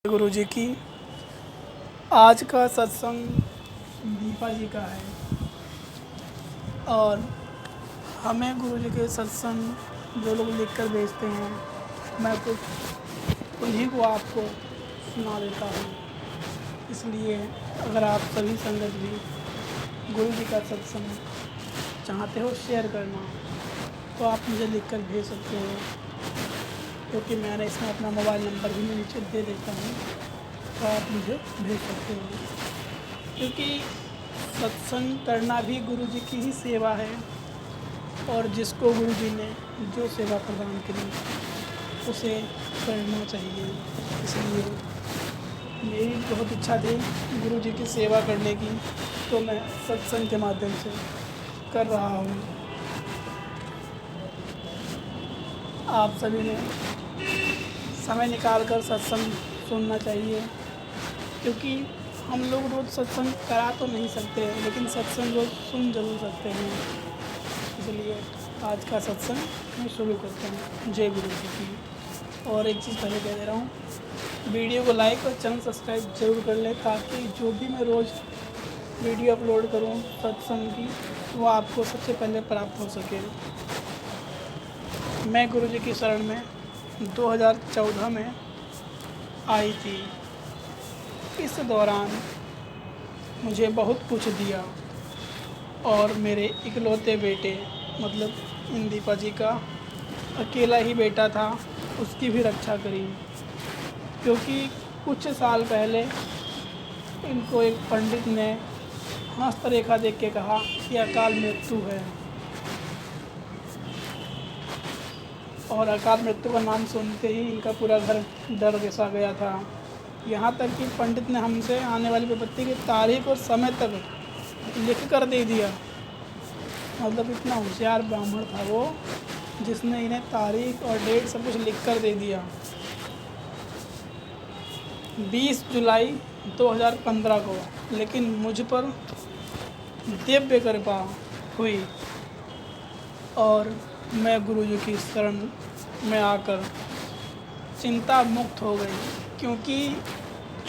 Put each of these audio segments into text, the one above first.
गुरु जी की आज का सत्संग दीपा जी का है और हमें गुरु जी के सत्संग जो लोग लिख कर भेजते हैं मैं कुछ उन्हीं को आपको सुना देता हूँ। इसलिए अगर आप सभी संगत भी गुरु जी का सत्संग चाहते हो शेयर करना तो आप मुझे लिख कर भेज सकते हो, क्योंकि मैंने इसमें अपना मोबाइल नंबर भी मैं नीचे दे देता हूँ, तो आप मुझे भेज सकते हो। क्योंकि सत्संग करना भी गुरु जी की ही सेवा है और जिसको गुरु जी ने जो सेवा प्रदान करी उसे करना चाहिए। इसलिए मेरी बहुत इच्छा थी गुरु जी की सेवा करने की, तो मैं सत्संग के माध्यम से कर रहा हूँ। आप सभी ने समय निकाल कर सत्संग सुनना चाहिए, क्योंकि हम लोग रोज़ सत्संग करा तो नहीं सकते लेकिन सत्संग रोज़ सुन जरूर सकते हैं। इसलिए आज का सत्संग मैं शुरू करता हूँ। जय गुरु जी की। और एक चीज़ पहले कह दे रहा हूँ, वीडियो को लाइक और चैनल सब्सक्राइब जरूर कर लें, ताकि जो भी मैं रोज़ वीडियो अपलोड करूँ सत्संग की वो आपको सबसे पहले प्राप्त हो सके। मैं गुरु जी की शरण में 2014 में आई थी। इस दौरान मुझे बहुत कुछ दिया और मेरे इकलौते बेटे मतलब इन दीपा जी का अकेला ही बेटा था, उसकी भी रक्षा करी। क्योंकि कुछ साल पहले इनको एक पंडित ने हस्तरेखा देख के कहा कि अकाल मृत्यु है, और अकाल मृत्यु का नाम सुनते ही इनका पूरा घर डर जैसा गया था। यहाँ तक कि पंडित ने हमसे आने वाली विपत्ति की तारीख और समय तक लिख कर दे दिया। मतलब इतना होशियार ब्राह्मण था वो, जिसने इन्हें तारीख और डेट सब कुछ लिख कर दे दिया। 20 जुलाई 2015 को लेकिन मुझ पर दिव्य कृपा हुई और मैं गुरु जी की शरण में आकर चिंता मुक्त हो गई। क्योंकि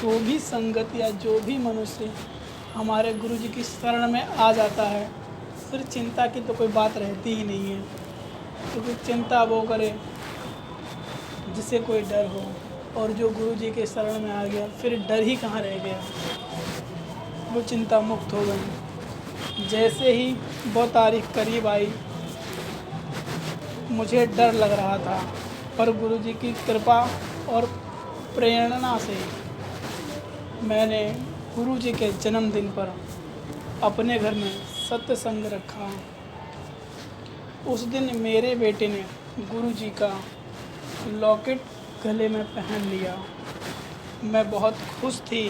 जो भी संगत या जो भी मनुष्य हमारे गुरु जी की शरण में आ जाता है, फिर चिंता की तो कोई बात रहती ही नहीं है। क्योंकि चिंता वो करे जिसे कोई डर हो, और जो गुरु जी के शरण में आ गया फिर डर ही कहाँ रह गया, वो चिंता मुक्त हो गई। जैसे ही वो तारीख करीब आई मुझे डर लग रहा था, पर गुरु जी की कृपा और प्रेरणा से मैंने गुरु जी के जन्मदिन पर अपने घर में सत्संग रखा। उस दिन मेरे बेटे ने गुरु जी का लॉकेट गले में पहन लिया। मैं बहुत खुश थी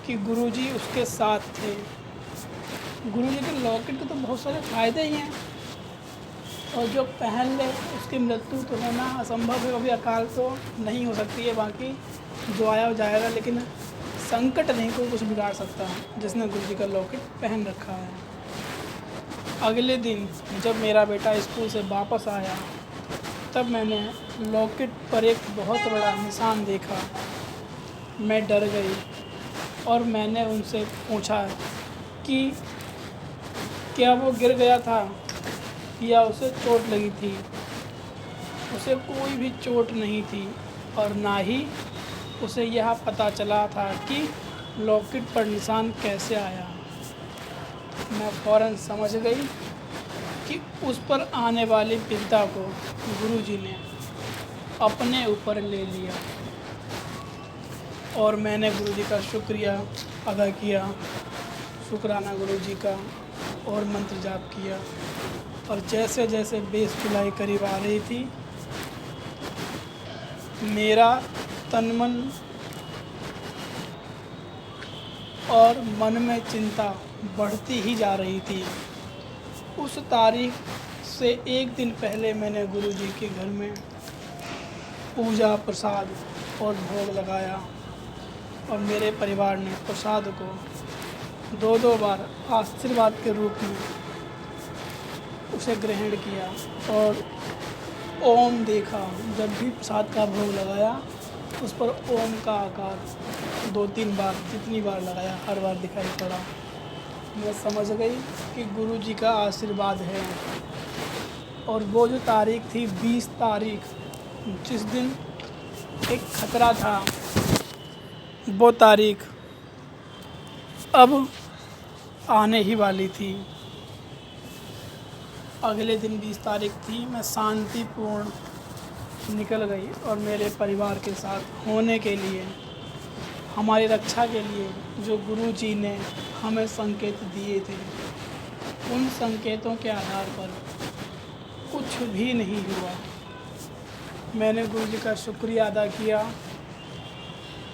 कि गुरु जी उसके साथ थे। गुरु जी के लॉकेट के तो बहुत सारे फ़ायदे ही हैं, और जो पहन ले उसकी मृत्यु तो होना असंभव है। अभी अकाल तो नहीं हो सकती है, बाकी जो आया हो जाएगा, लेकिन संकट नहीं कोई कुछ बिगाड़ सकता जिसने गुरु जी का लॉकेट पहन रखा है। अगले दिन जब मेरा बेटा स्कूल से वापस आया, तब मैंने लॉकेट पर एक बहुत बड़ा निशान देखा। मैं डर गई और मैंने उनसे पूछा कि क्या वो गिर गया था या उसे चोट लगी थी। उसे कोई भी चोट नहीं थी और ना ही उसे यह पता चला था कि लॉकेट पर निशान कैसे आया। मैं फ़ौरन समझ गई कि उस पर आने वाली विपदा को गुरु जी ने अपने ऊपर ले लिया, और मैंने गुरु जी का शुक्रिया अदा किया, शुक्राना गुरु जी का, और मंत्र जाप किया। और जैसे जैसे 20 जुलाई करीब आ रही थी, मेरा तन मन और मन में चिंता बढ़ती ही जा रही थी। उस तारीख से एक दिन पहले मैंने गुरु जी के घर में पूजा प्रसाद और भोग लगाया, और मेरे परिवार ने प्रसाद को 2-2 बार आशीर्वाद के रूप में उसे ग्रहण किया और ओम देखा। जब भी प्रसाद का भोग लगाया उस पर ओम का आकार 2-3 बार, जितनी बार लगाया हर बार दिखाई पड़ा। मैं समझ गई कि गुरु जी का आशीर्वाद है। और वो जो तारीख थी 20 तारीख, जिस दिन एक खतरा था, वो तारीख अब आने ही वाली थी। अगले दिन 20 तारीख थी। मैं शांतिपूर्ण निकल गई और मेरे परिवार के साथ होने के लिए, हमारी रक्षा के लिए जो गुरु जी ने हमें संकेत दिए थे, उन संकेतों के आधार पर कुछ भी नहीं हुआ। मैंने गुरु जी का शुक्रिया अदा किया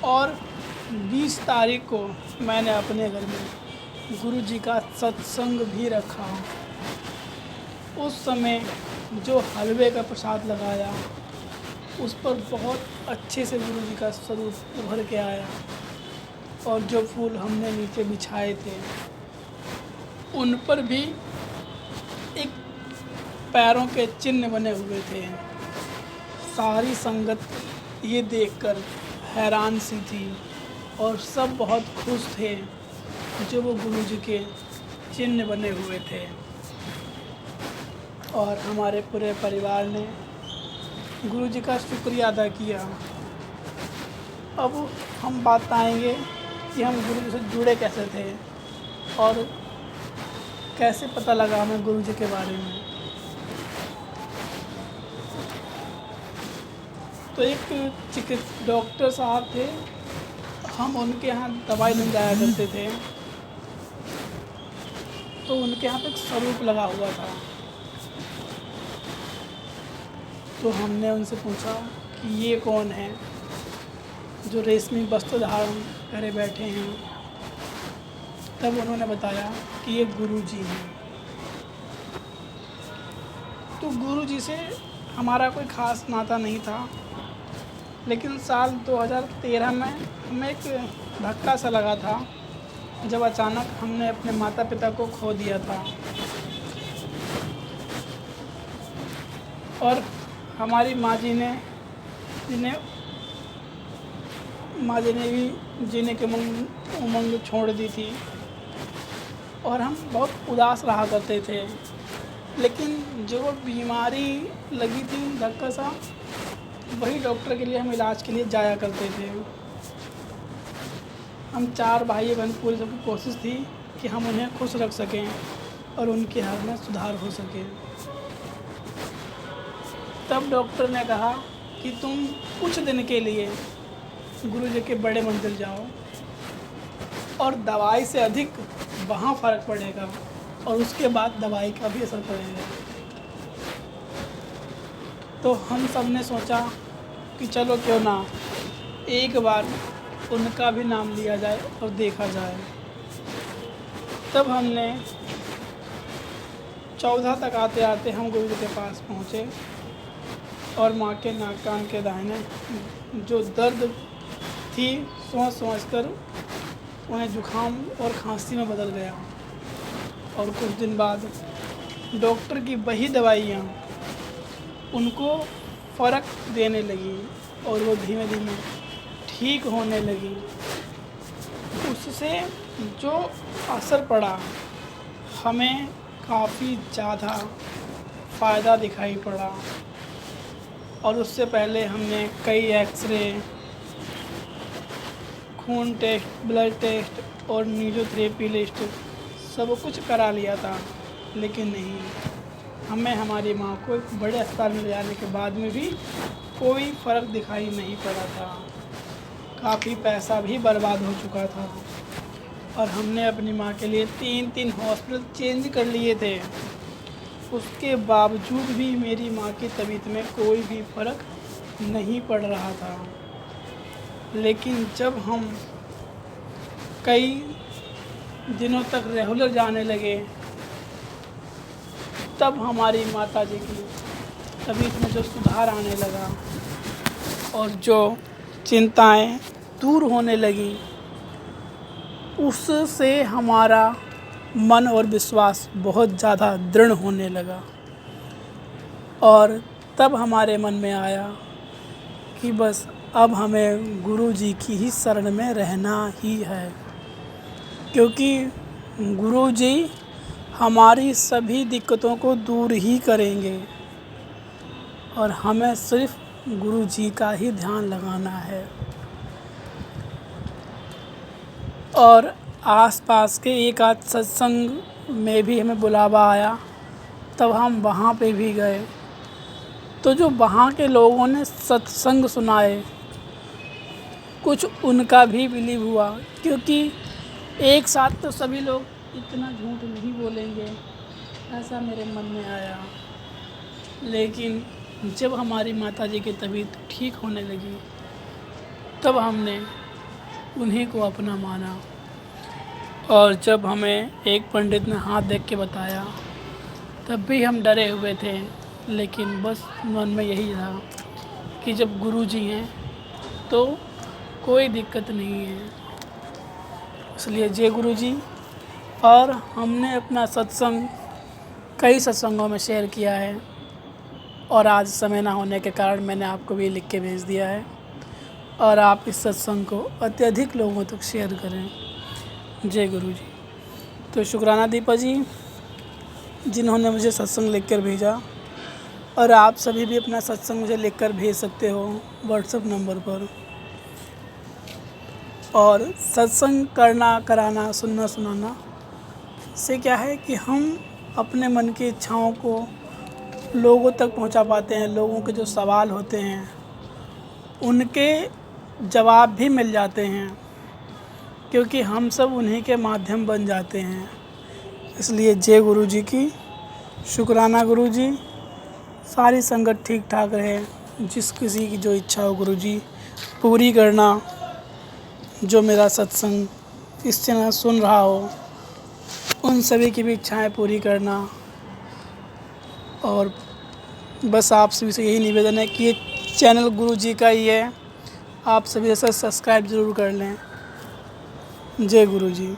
और 20 तारीख को मैंने अपने घर में गुरु जी का सत्संग भी रखा। उस समय जो हलवे का प्रसाद लगाया, उस पर बहुत अच्छे से गुरु जी का स्वरूप उभर के आया। और जो फूल हमने नीचे बिछाए थे, उन पर भी एक पैरों के चिन्ह बने हुए थे। सारी संगत ये देखकर हैरान सी थी और सब बहुत खुश थे जो वो गुरु जी के चिन्ह बने हुए थे। और हमारे पूरे परिवार ने गुरु जी का शुक्रिया अदा किया। अब हम बात आएंगे कि हम गुरु जी से जुड़े कैसे थे और कैसे पता लगा हमें गुरु जी के बारे में। तो एक डॉक्टर साहब थे, हम उनके यहाँ दवाई लेने जाया करते थे। तो उनके यहाँ पे एक स्वरूप लगा हुआ था। तो हमने उनसे पूछा कि ये कौन है जो रेशमी वस्त्र धारण करे बैठे हैं। तब उन्होंने बताया कि ये गुरु जी हैं। तो गुरु जी से हमारा कोई ख़ास नाता नहीं था, लेकिन साल 2013 में हमें एक धक्का सा लगा था जब अचानक हमने अपने माता पिता को खो दिया था। और हमारी माँ जी ने भी जीने की उमंग छोड़ दी थी और हम बहुत उदास रहा करते थे। लेकिन जो बीमारी लगी थी धक्का सा, वही डॉक्टर के लिए हम इलाज के लिए जाया करते थे। हम 4 भाई बहन पूरी सबकी कोशिश थी कि हम उन्हें खुश रख सकें और उनके हाल में सुधार हो सके। तब डॉक्टर ने कहा कि तुम कुछ दिन के लिए गुरु जी के बड़े मंदिर जाओ और दवाई से अधिक वहाँ फ़र्क पड़ेगा और उसके बाद दवाई का भी असर पड़ेगा। तो हम सब ने सोचा कि चलो क्यों ना एक बार उनका भी नाम लिया जाए और देखा जाए। तब हमने 14 तक आते आते हम गुरु जी के पास पहुँचे और माँ के नाक कान के दाहिने जो दर्द थी सोच कर उन्हें जुकाम और खांसी में बदल गया। और कुछ दिन बाद डॉक्टर की वही दवाइयाँ उनको फ़र्क देने लगी और वो धीमे धीमे ठीक होने लगी। उससे जो असर पड़ा, हमें काफ़ी ज़्यादा फ़ायदा दिखाई पड़ा। और उससे पहले हमने कई एक्सरे, खून टेस्ट, ब्लड टेस्ट और न्यूरोथेरेपी लिस्ट सब कुछ करा लिया था, लेकिन नहीं, हमें हमारी माँ को एक बड़े अस्पताल में ले जाने के बाद में भी कोई फ़र्क दिखाई नहीं पड़ा था। काफ़ी पैसा भी बर्बाद हो चुका था और हमने अपनी माँ के लिए 3-3 हॉस्पिटल चेंज कर लिए थे। उसके बावजूद भी मेरी माँ की तबीयत में कोई भी फ़र्क नहीं पड़ रहा था। लेकिन जब हम कई दिनों तक रेगुलर जाने लगे, तब हमारी माता जी की तबीयत में जो सुधार आने लगा और जो चिंताएं दूर होने लगी, उससे हमारा मन और विश्वास बहुत ज़्यादा दृढ़ होने लगा। और तब हमारे मन में आया कि बस अब हमें गुरु जी की ही शरण में रहना ही है, क्योंकि गुरु जी हमारी सभी दिक्कतों को दूर ही करेंगे और हमें सिर्फ गुरु जी का ही ध्यान लगाना है। और आसपास के एक आध सत्संग में भी हमें बुलावा आया, तब हम वहाँ पे भी गए। तो जो वहाँ के लोगों ने सत्संग सुनाए, कुछ उनका भी बिलीव हुआ, क्योंकि एक साथ तो सभी लोग इतना झूठ नहीं बोलेंगे, ऐसा मेरे मन में आया। लेकिन जब हमारी माताजी की तबीयत ठीक होने लगी, तब हमने उन्हीं को अपना माना। और जब हमें एक पंडित ने हाथ देख के बताया, तब भी हम डरे हुए थे, लेकिन बस मन में यही था कि जब गुरु जी हैं तो कोई दिक्कत नहीं है। इसलिए जय गुरु जी। और हमने अपना सत्संग कई सत्संगों में शेयर किया है, और आज समय ना होने के कारण मैंने आपको भी लिख के भेज दिया है। और आप इस सत्संग को अत्यधिक लोगों तक शेयर करें। जय गुरु जी। तो शुक्राना दीपा जी, जिन्होंने मुझे सत्संग लिखकर भेजा। और आप सभी भी अपना सत्संग मुझे लिखकर भेज सकते हो व्हाट्सएप नंबर पर। और सत्संग करना, कराना, सुनना, सुनाना से क्या है कि हम अपने मन की इच्छाओं को लोगों तक पहुंचा पाते हैं। लोगों के जो सवाल होते हैं उनके जवाब भी मिल जाते हैं, क्योंकि हम सब उन्हीं के माध्यम बन जाते हैं। इसलिए जय गुरु जी की। शुक्राना गुरु जी। सारी संगत ठीक ठाक रहे, जिस किसी की जो इच्छा हो गुरु जी पूरी करना। जो मेरा सत्संग इस चैनल सुन रहा हो, उन सभी की भी इच्छाएं पूरी करना। और बस आप सभी से यही निवेदन है कि ये चैनल गुरु जी का ही है, आप सभी ऐसा सब्सक्राइब ज़रूर कर लें। जय गुरु जी।